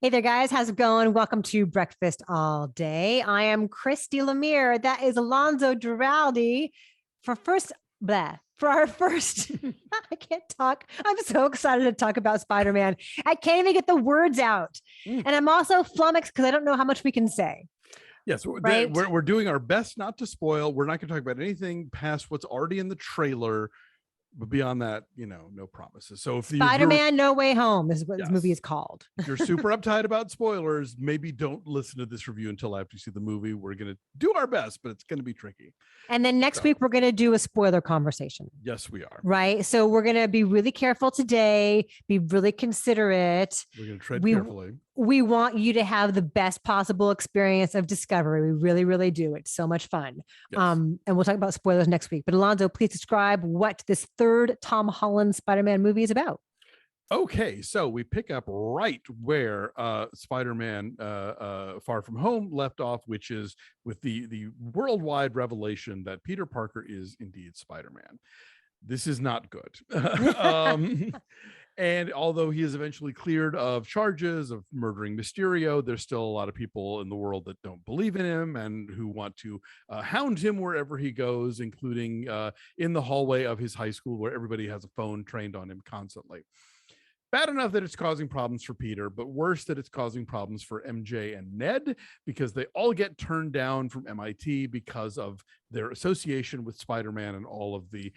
Hey there, guys. How's it going? Welcome to Breakfast All Day. I am Christy Lemire. That is Alonso Duralde. For first, blah, for our first, I can't talk. I'm so excited to talk about Spider-Man. I can't even get the words out. And I'm also flummoxed because I don't know how much we can say. Yes, Right? we're doing our best not to spoil. We're not going to talk about anything past what's already in the trailer. But beyond that, no promises. So if Spider-Man No Way Home is what Yes. this movie is called. If you're super uptight about spoilers, maybe don't listen to this review until after you see the movie. We're going to do our best, but it's going to be tricky. And then next week, we're going to do a spoiler conversation. Yes, we are. Right. So we're going to be really careful today, be really considerate. We're going to tread carefully. We want you to have the best possible experience of discovery. We really, really do. It's so much fun. Yes. And we'll talk about spoilers next week. But Alonso, please describe what this third Tom Holland Spider-Man movie is about. Okay, so we pick up right where Spider-Man Far From Home left off, which is with the worldwide revelation that Peter Parker is indeed Spider-Man. This is not good. And although he is eventually cleared of charges of murdering Mysterio, there's still a lot of people in the world that don't believe in him and who want to hound him wherever he goes, including in the hallway of his high school where everybody has a phone trained on him constantly. Bad enough that it's causing problems for Peter, but worse that it's causing problems for MJ and Ned, because they all get turned down from MIT because of their association with Spider-Man and all of the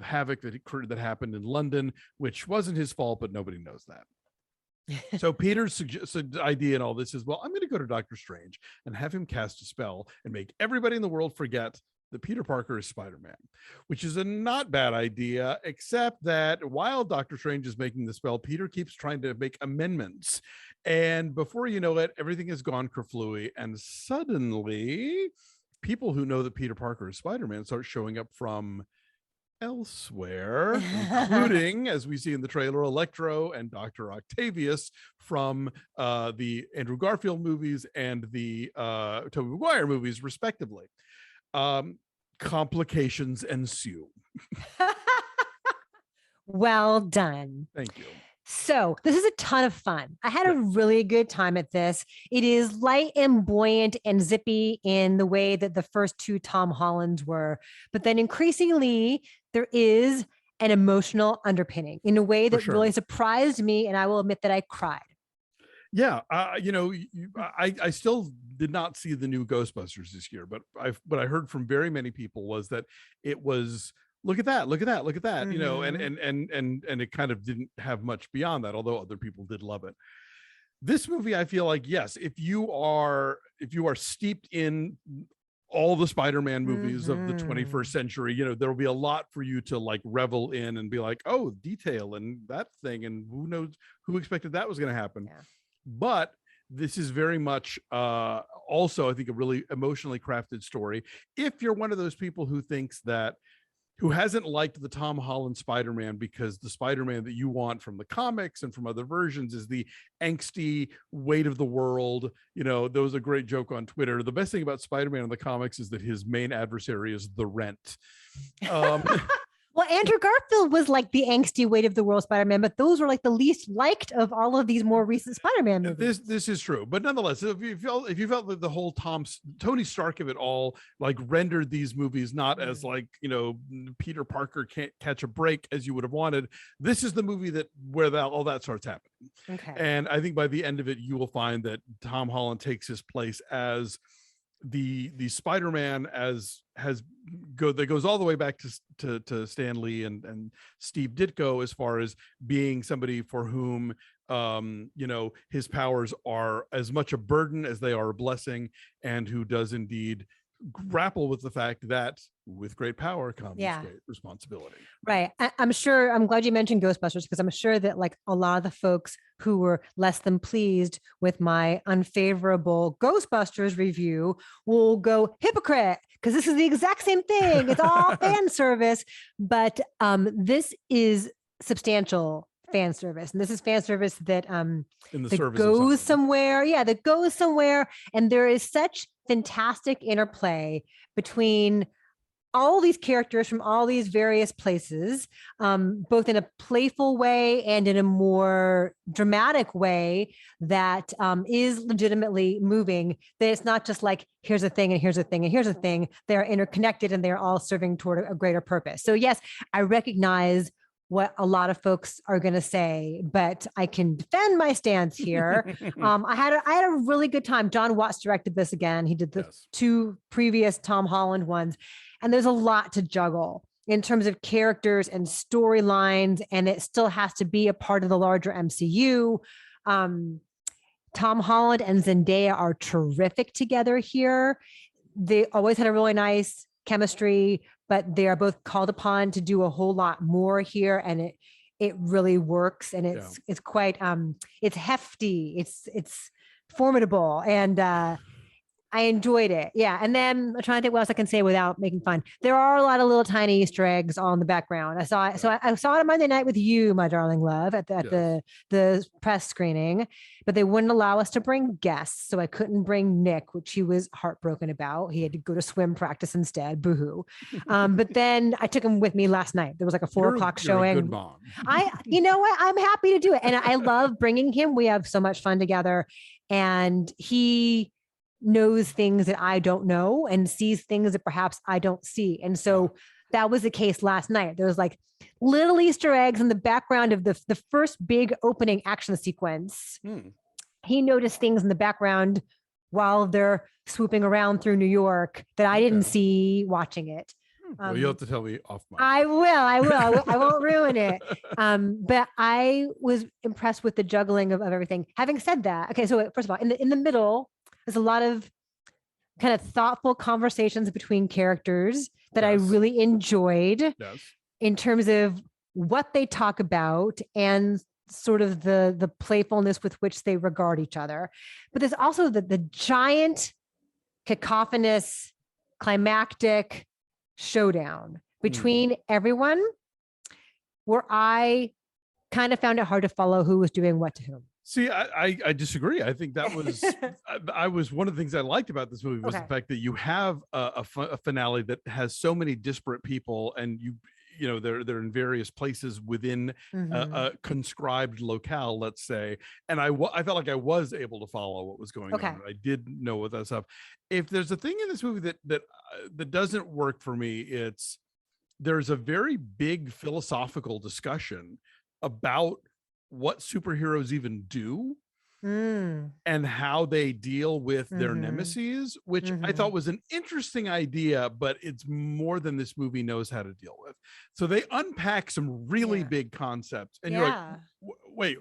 havoc that happened in London, which wasn't his fault, but nobody knows that. So Peter's idea in all this is, well, I'm going to go to Doctor Strange and have him cast a spell and make everybody in the world forget that Peter Parker is Spider-Man, which is a not bad idea, except that while Doctor Strange is making the spell, Peter keeps trying to make amendments. And before you know it, everything has gone kerflooey. And suddenly, people who know that Peter Parker is Spider-Man start showing up from elsewhere, including, as we see in the trailer, Electro and Dr. Octavius from the Andrew Garfield movies and the Tobey Maguire movies, respectively. Complications ensue. Well done. Thank you. So this is a ton of fun. I had a really good time at this. It is light and buoyant and zippy in the way that the first two Tom Hollands were, but then increasingly there is an emotional underpinning in a way that really surprised me, and I will admit that I cried. Yeah, I still did not see the new Ghostbusters this year, but what I heard from very many people was that it was look at that, Mm-hmm. and it kind of didn't have much beyond that, although other people did love it. This movie, I feel like, yes, if you are steeped in all the Spider-Man movies of the 21st century, there will be a lot for you to like revel in and be like, oh, detail and that thing, and who knows who expected that was going to happen. Yeah. But this is very much also, I think, a really emotionally crafted story. If you're one of those people who hasn't liked the Tom Holland Spider-Man because the Spider-Man that you want from the comics and from other versions is the angsty weight of the world. There was a great joke on Twitter. The best thing about Spider-Man in the comics is that his main adversary is the rent. Well, Andrew Garfield was like the angsty weight of the world Spider-Man, but those were like the least liked of all of these more recent Spider-Man movies. This is true, but nonetheless, if you felt that the whole Tony Stark of it all like rendered these movies not as like Peter Parker can't catch a break as you would have wanted, this is the movie where all that starts happening. Okay, and I think by the end of it, you will find that Tom Holland takes his place as the Spider-Man that goes all the way back to Stan Lee and Steve Ditko, as far as being somebody for whom his powers are as much a burden as they are a blessing, and who does indeed grapple with the fact that with great power comes great responsibility. Right. I'm sure, I'm glad you mentioned Ghostbusters, because I'm sure that like a lot of the folks who were less than pleased with my unfavorable Ghostbusters review will go hypocrite, because this is the exact same thing. It's all fan service, but this is substantial fan service, and this is fan service that goes somewhere. Yeah, that goes somewhere, and there is such fantastic interplay between all these characters from all these various places, both in a playful way and in a more dramatic way that is legitimately moving. That it's not just like, here's a thing and here's a thing and here's a thing. They're interconnected and they're all serving toward a greater purpose. So yes, I recognize what a lot of folks are going to say, but I can defend my stance here. I had a really good time. Jon Watts directed this again. He did the two previous Tom Holland ones, and there's a lot to juggle in terms of characters and storylines, and it still has to be a part of the larger MCU. Tom Holland and Zendaya are terrific together here. They always had a really nice chemistry, but they are both called upon to do a whole lot more here, and it really works, and it's quite it's hefty, it's formidable, and I enjoyed it. Yeah. And then I'm trying to think what else I can say without making fun. There are a lot of little tiny Easter eggs on the background. I saw it. So I saw it on Monday night with you, my darling love, at the press screening, but they wouldn't allow us to bring guests. So I couldn't bring Nick, which he was heartbroken about. He had to go to swim practice instead. Boo-hoo. But then I took him with me last night. There was like a 4 o'clock showing. Good mom. You know what? I'm happy to do it. And I love bringing him. We have so much fun together, and he knows things that I don't know and sees things that perhaps I don't see. And so that was the case last night. There was like little Easter eggs in the background of the first big opening action sequence. He noticed things in the background while they're swooping around through New York that I didn't see watching it. Well, you'll have to tell me off mic. I will. I won't ruin it. But I was impressed with the juggling of everything. Having said that, okay, so first of all, in the middle, there's a lot of kind of thoughtful conversations between characters that I really enjoyed in terms of what they talk about and sort of the playfulness with which they regard each other. But there's also the giant cacophonous climactic showdown between everyone, where I kind of found it hard to follow who was doing what to whom. See, I disagree. I think that was I was one of the things I liked about this movie was the fact that you have a finale that has so many disparate people, and you know they're in various places within a conscribed locale, let's say. And I felt like I was able to follow what was going on. I did know what that stuff. If there's a thing in this movie that doesn't work for me, there's a very big philosophical discussion about what superheroes even do and how they deal with their nemesis, which I thought was an interesting idea, but it's more than this movie knows how to deal with. So they unpack some really big concepts, and you're like, wait,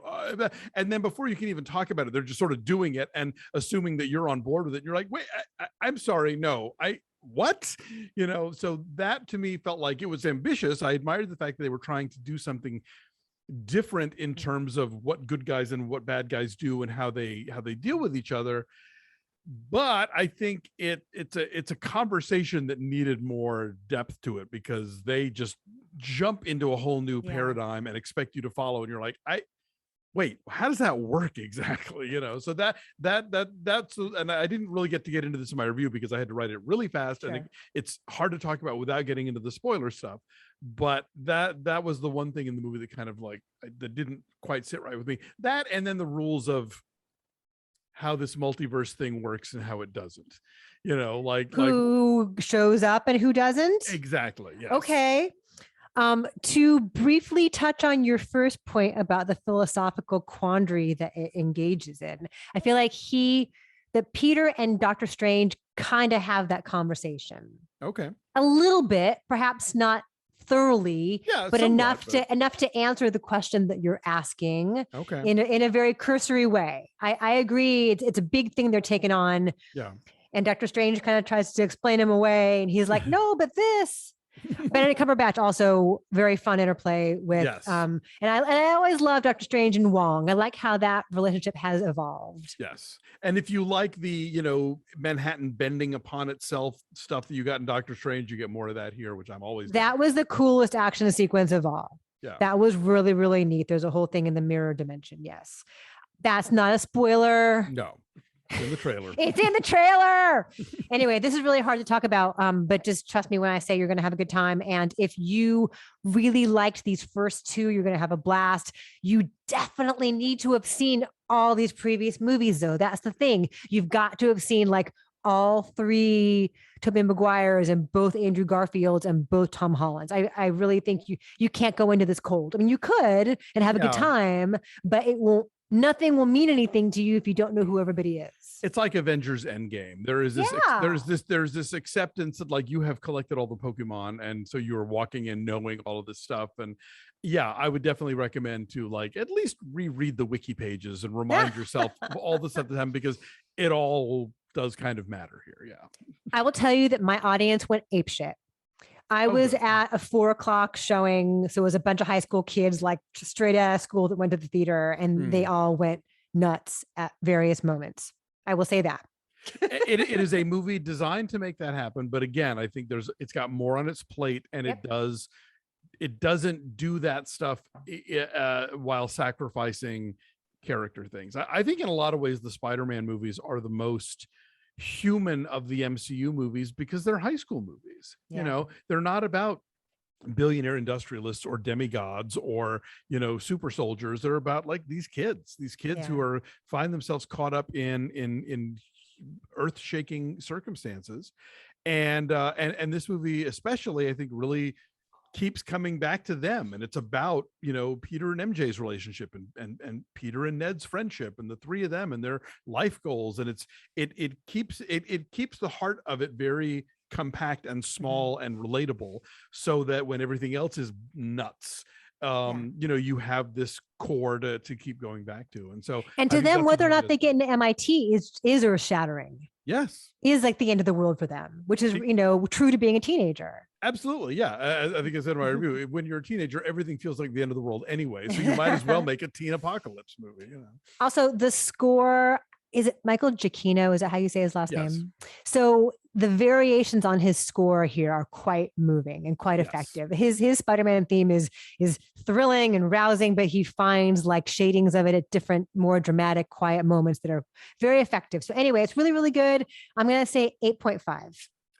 and then before you can even talk about it, they're just sort of doing it and assuming that you're on board with it. And you're like, wait, I'm sorry, no, what? You know, so that to me felt like it was ambitious. I admired the fact that they were trying to do something different in terms of what good guys and what bad guys do and how they deal with each other. But I think it's a conversation that needed more depth to it, because they just jump into a whole new paradigm and expect you to follow, and you're like, wait, how does that work exactly? You know, so that's, and I didn't really get into this in my review because I had to write it really fast, and it's hard to talk about without getting into the spoiler stuff. But that was the one thing in the movie that kind of like, that didn't quite sit right with me. That, and then the rules of how this multiverse thing works and how it doesn't, you know, like who shows up and who doesn't. Exactly. Yes. Okay. To briefly touch on your first point about the philosophical quandary that it engages in, I feel like that Peter and Dr. Strange kind of have that conversation. Okay. A little bit, perhaps not thoroughly, but enough to answer the question that you're asking. Okay. In a very cursory way. I agree. It's a big thing they're taking on. Yeah. And Dr. Strange kind of tries to explain him away, and he's like, no, but this. Benedict Cumberbatch also very fun interplay with, and I always love Dr. Strange and Wong. I like how that relationship has evolved. Yes. And if you like the, you know, Manhattan bending upon itself stuff that you got in Doctor Strange, you get more of that here, which I'm always. That was the coolest action sequence of all. Yeah. That was really, really neat. There's a whole thing in the mirror dimension. Yes. That's not a spoiler. No. It's in the trailer. It's in the trailer. Anyway, this is really hard to talk about, but just trust me when I say you're going to have a good time. And if you really liked these first two, you're going to have a blast. You definitely need to have seen all these previous movies, though. That's the thing. You've got to have seen like all three Tobey Maguires and both Andrew Garfields and both Tom Hollands. I really think you can't go into this cold. I mean, you could and have a good time, but nothing will mean anything to you if you don't know who everybody is. It's like Avengers Endgame. There is this, there's this acceptance that like you have collected all the Pokemon, and so you are walking in knowing all of this stuff. And yeah, I would definitely recommend to like at least reread the wiki pages and remind yourself of all the stuff that happened, because it all does kind of matter here. Yeah. I will tell you that my audience went apeshit. I was at a 4:00 showing. So it was a bunch of high school kids, like straight out of school, that went to the theater, and they all went nuts at various moments. I will say that. It is a movie designed to make that happen. But again, I think it's got more on its plate, and it doesn't do that stuff while sacrificing character things. I think in a lot of ways, the Spider-Man movies are the most human of the MCU movies because they're high school movies. You know, they're not about billionaire industrialists or demigods or, you know, super soldiers. They're about like these kids who find themselves caught up in earth-shaking circumstances. And this movie especially, I think, really keeps coming back to them, and it's about, you know, Peter and MJ's relationship and Peter and Ned's friendship and the three of them and their life goals, and it keeps the heart of it very compact and small and relatable, so that when everything else is nuts, you know, you have this core to keep going back to. And so, and to them, whether or not they get into MIT is earth shattering. Yes, is like the end of the world for them, which is, you know, true to being a teenager. Absolutely. Yeah. I think I said in my review, when you're a teenager, everything feels like the end of the world anyway. So you might as well make a teen apocalypse movie. You know? Also, the score, is it Michael Giacchino? Is that how you say his last name? So the variations on his score here are quite moving and quite effective. His Spider-Man theme is thrilling and rousing, but he finds like shadings of it at different, more dramatic, quiet moments that are very effective. So anyway, it's really, really good. I'm going to say 8.5.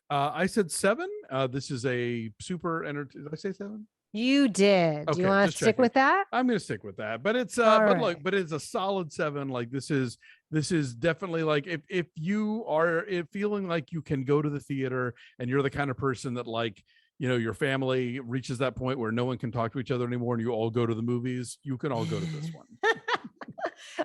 I said 7. This is a super did I say 7? You did. Okay, do you want to stick with that? I'm going to stick with that. But it's but it's a solid 7. Like this is definitely like if you are feeling like you can go to the theater and you're the kind of person that, like, you know, your family reaches that point where no one can talk to each other anymore and you all go to the movies, you can all go to this one.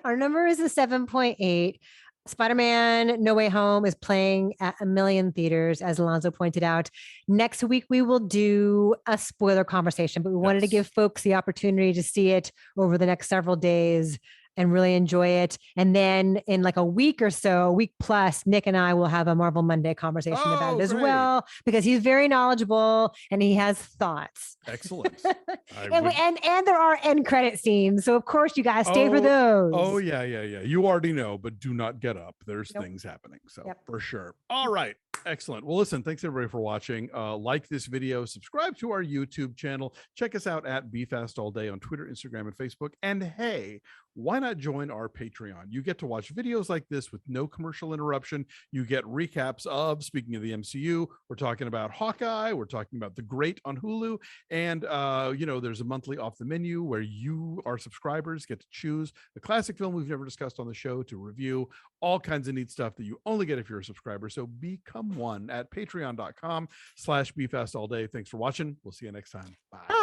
Our number is a 7.8. Spider-Man No Way Home is playing at 1 million theaters, as Alonso pointed out. Next week, we will do a spoiler conversation, but we wanted to give folks the opportunity to see it over the next several days and really enjoy it. And then in like a week or so, a week plus, Nick and I will have a Marvel Monday conversation about it as well, because he's very knowledgeable and he has thoughts. Excellent. and there are end credit scenes. So of course you guys stay for those. Oh yeah. You already know, but do not get up. There's things happening. So for sure. All right. Excellent. Well, listen, thanks everybody for watching. Like this video, subscribe to our YouTube channel. Check us out at BeFastAllDay on Twitter, Instagram, and Facebook. And hey, why not join our Patreon? You get to watch videos like this with no commercial interruption. You get recaps of, speaking of the MCU, we're talking about Hawkeye, we're talking about The Great on Hulu, and you know, there's a monthly Off the Menu where you, our subscribers, get to choose a classic film we've never discussed on the show to review. All kinds of neat stuff that you only get if you're a subscriber. So become one at patreon.com/BeFastAllDay. Thanks for watching. We'll see you next time. Bye.